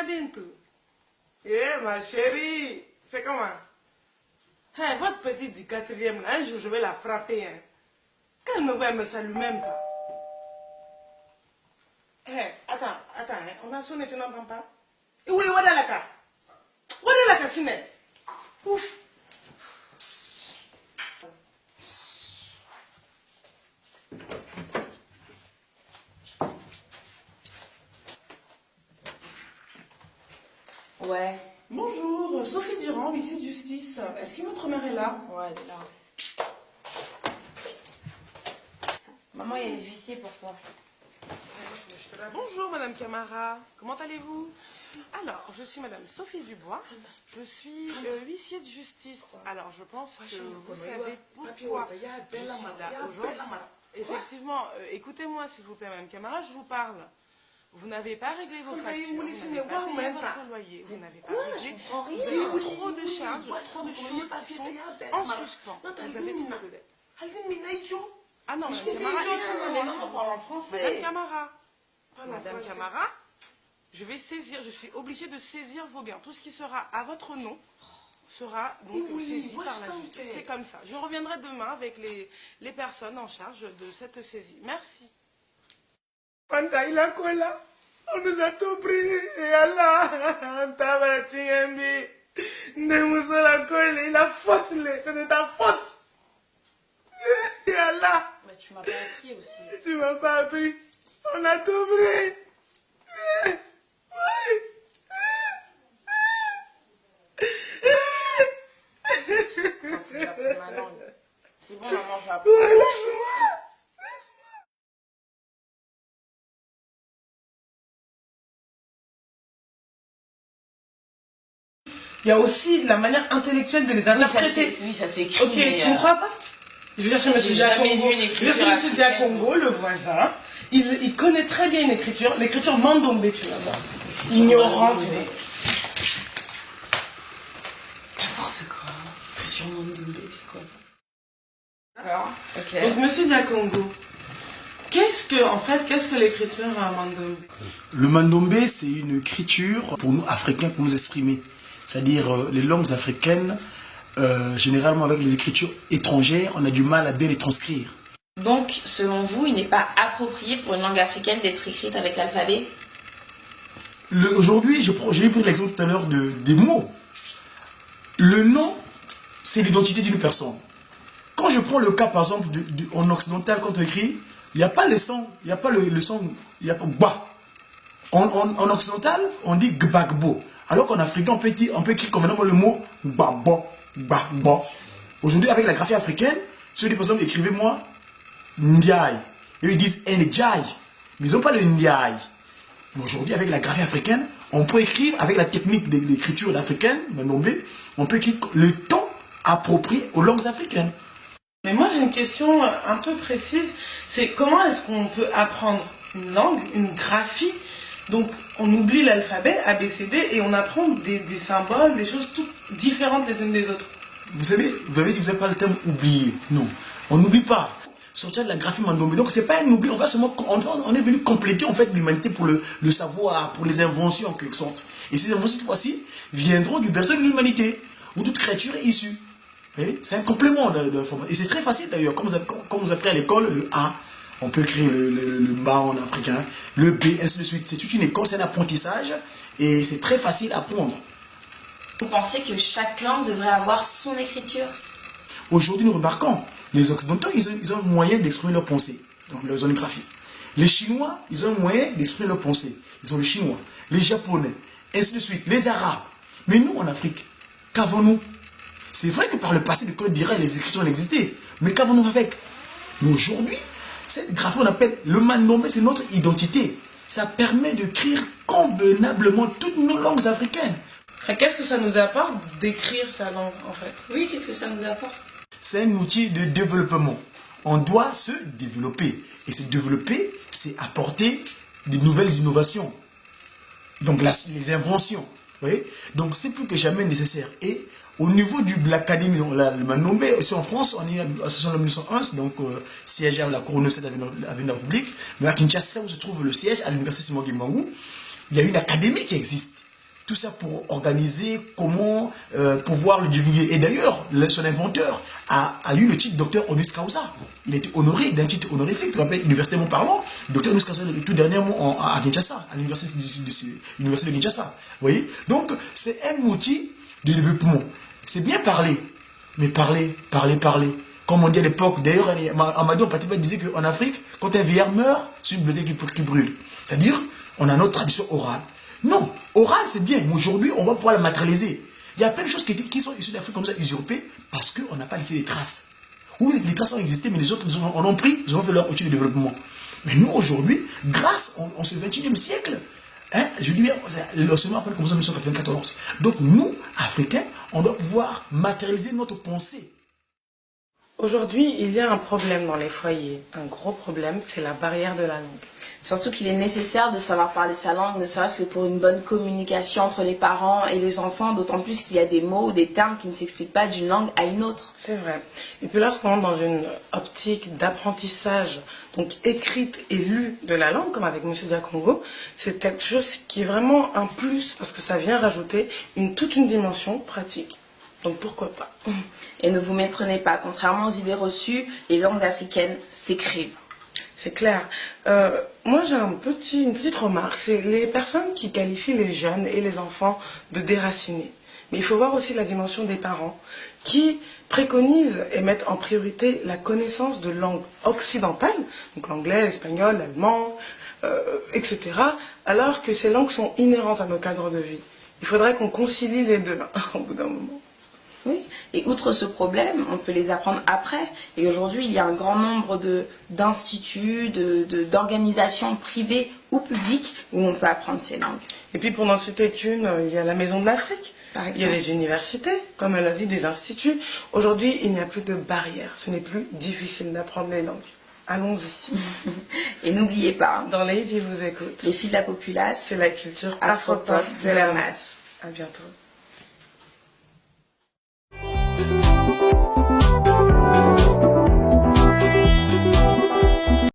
Bintou. Eh, ma chérie, c'est comment? Hey, votre petite du 4e, un jour je vais la frapper. Hein. Qu'elle me voit, elle me salue même pas. Hey, attends, hein. On a sonné, tu n'entends pas? Et où est Wadalaka? Wadalaka, Sine. Ouf. Ouais. Bonjour, Sophie Durand, huissier de justice. Est-ce que votre mère est là? Ouais, elle est là. Maman, il y a des huissiers pour toi. Bonjour Madame Camara, comment allez-vous? Alors, je suis Madame Sophie Dubois, je suis huissier de justice. Alors, je pense que vous savez pourquoi je suis là aujourd'hui. Effectivement, écoutez-moi s'il vous plaît Madame Camara, je vous parle. Vous n'avez pas réglé vos factures, vous n'avez pas payé votre loyer, vous n'avez pas réglé, vous avez trop de charges, trop de choses qui sont en suspens. Vous avez trop de dettes. Ah non, Madame Camara, Madame Camara, Madame Camara, je vais saisir, je suis obligée de saisir vos biens. Tout ce qui sera à votre nom sera donc saisi par la justice. C'est comme ça. Je reviendrai demain avec les personnes en charge de cette saisie. Merci. Fanta, il a quoi là? On nous a tout pris. Et Allah, il a faute, c'est de ta faute. Et Allah. Mais tu m'as pas appris aussi. Tu m'as pas appris. On a tout pris. C'est bon, maman, je vais apprendre. Il y a aussi la manière intellectuelle de les interpréter. Oui, ça s'écrit. Ok, tu ne crois pas? Je vais chercher M. Diakongo. Je vais chercher M. Diakongo, le voisin. Il connaît très bien une écriture. L'écriture Mandombe, tu vas voir. Ignorante. N'importe quoi. Écriture Mandombe, c'est quoi ça? D'accord. Ok. Donc, M. Diakongo, qu'est-ce que l'écriture Mandombe? Le Mandombe, c'est une écriture pour nous Africains, pour nous exprimer. C'est-à-dire les langues africaines, généralement avec les écritures étrangères, on a du mal à bien les transcrire. Donc, selon vous, il n'est pas approprié pour une langue africaine d'être écrite avec l'alphabet? Aujourd'hui, j'ai pris l'exemple tout à l'heure des mots. Le nom, c'est l'identité d'une personne. Quand je prends le cas, par exemple, en occidental, quand on écrit, il n'y a pas le son, il n'y a pas le son, il n'y a pas ba. En occidental, on dit gbagbo. Alors qu'en africain, on peut écrire convenablement le mot gbagbo, gbagbo. Aujourd'hui, avec la graphie africaine, ceux qui, par exemple, écrivez-moi Ndiaye. Et ils disent Ndjaye. Mais ils n'ont pas le Ndiaye. Mais aujourd'hui, avec la graphie africaine, on peut écrire, avec la technique d'écriture africaine, on peut écrire le ton approprié aux langues africaines. Mais moi, j'ai une question un peu précise. C'est comment est-ce qu'on peut apprendre une langue, une graphie? Donc, on oublie l'alphabet, ABCD, et on apprend des symboles, des choses toutes différentes les unes des autres. Vous savez, vous avez dit que vous n'avez pas le terme oublier. Non, on n'oublie pas. Sortir de la graphie Mandombe. Donc, ce n'est pas un oubli, on est venu compléter en fait l'humanité pour le savoir, pour les inventions en quelque sorte. Et ces inventions, cette fois-ci, viendront du berceau de l'humanité, où toute créature est issue. C'est un complément de l'information. Et c'est très facile d'ailleurs, comme vous apprenez à l'école, le A. On peut écrire le bas en africain, le B, ainsi de suite. C'est toute une école, c'est un apprentissage et c'est très facile à apprendre. Vous pensez que chaque langue devrait avoir son écriture? Aujourd'hui, nous remarquons, les Occidentaux, ils ont un moyen d'exprimer leurs pensées, donc leur zone graphique. Les Chinois, ils ont un moyen d'exprimer leurs pensées. Ils ont le chinois, les Japonais, ainsi de suite, les Arabes. Mais nous, en Afrique, qu'avons-nous? C'est vrai que par le passé, le code dirait les écritures existaient, mais qu'avons-nous avec? Mais aujourd'hui, cette graphie, on appelle le Mandombe, c'est notre identité. Ça permet d'écrire convenablement toutes nos langues africaines. Qu'est-ce que ça nous apporte d'écrire sa langue, en fait? Oui, qu'est-ce que ça nous apporte? C'est un outil de développement. On doit se développer. Et se développer, c'est apporter de nouvelles innovations. Donc les inventions. Vous voyez? Donc c'est plus que jamais nécessaire. Et au niveau de l'académie, le Mandombe, aussi en France, on est à l'association de 1901, donc siège à la couronne 7 avenue de la République. Mais à Kinshasa, où se trouve le siège, à l'université Simon Guimangou, il y a une académie qui existe. tout ça pour organiser comment pouvoir le divulguer. Et d'ailleurs, son inventeur a eu le titre docteur honoris causa. Il a été honoré d'un titre honorifique, tu rappelles, universitairement parlant, docteur honoris causa tout dernièrement à Kinshasa, à l'université de Kinshasa. Vous voyez? Donc, c'est un outil de développement. C'est bien parler, mais parler. Comme on dit à l'époque, d'ailleurs, Amadou Patiba disait qu'en Afrique, quand un vieillard meurt, c'est une bibliothèque qui brûle. C'est-à-dire, on a notre tradition orale. Non, oral c'est bien, mais aujourd'hui, on va pouvoir la matérialiser. Il y a plein de choses qui sont issues d'Afrique comme ça, usurpées, parce qu'on n'a pas laissé les traces. Oui, les traces ont existé, mais les autres en ont pris, ils ont fait leur outil de développement. Mais nous, aujourd'hui, grâce en ce 21e siècle, hein, je dis bien, le seulement après commencé en 1994. Donc, nous, Africains, on doit pouvoir matérialiser notre pensée. Aujourd'hui, il y a un problème dans les foyers. Un gros problème, c'est la barrière de la langue. Surtout qu'il est nécessaire de savoir parler sa langue, ne serait-ce que pour une bonne communication entre les parents et les enfants, d'autant plus qu'il y a des mots ou des termes qui ne s'expliquent pas d'une langue à une autre. C'est vrai. Et puis lorsqu'on est dans une optique d'apprentissage, donc écrite et lue de la langue, comme avec M. Diakongo, c'est quelque chose qui est vraiment un plus, parce que ça vient rajouter toute une dimension pratique. Donc pourquoi pas. Et ne vous méprenez pas, contrairement aux idées reçues, les langues africaines s'écrivent. C'est clair. Moi j'ai une petite remarque, c'est les personnes qui qualifient les jeunes et les enfants de déracinés. Mais il faut voir aussi la dimension des parents qui préconisent et mettent en priorité la connaissance de langues occidentales, donc l'anglais, l'espagnol, l'allemand, etc. Alors que ces langues sont inhérentes à nos cadres de vie. Il faudrait qu'on concilie les deux au bout d'un moment. Oui, et outre ce problème, on peut les apprendre après. Et aujourd'hui, il y a un grand nombre d'instituts, d'organisations privées ou publiques où on peut apprendre ces langues. Et puis pour n'en citer qu'une, il y a la Maison de l'Afrique. Il y a les universités, comme elle a dit, des instituts. Aujourd'hui, il n'y a plus de barrières. Ce n'est plus difficile d'apprendre les langues. Allons-y. Et n'oubliez pas, dans les qui vous écoutent, les filles de la populace, c'est la culture afro-pop de la masse. À bientôt.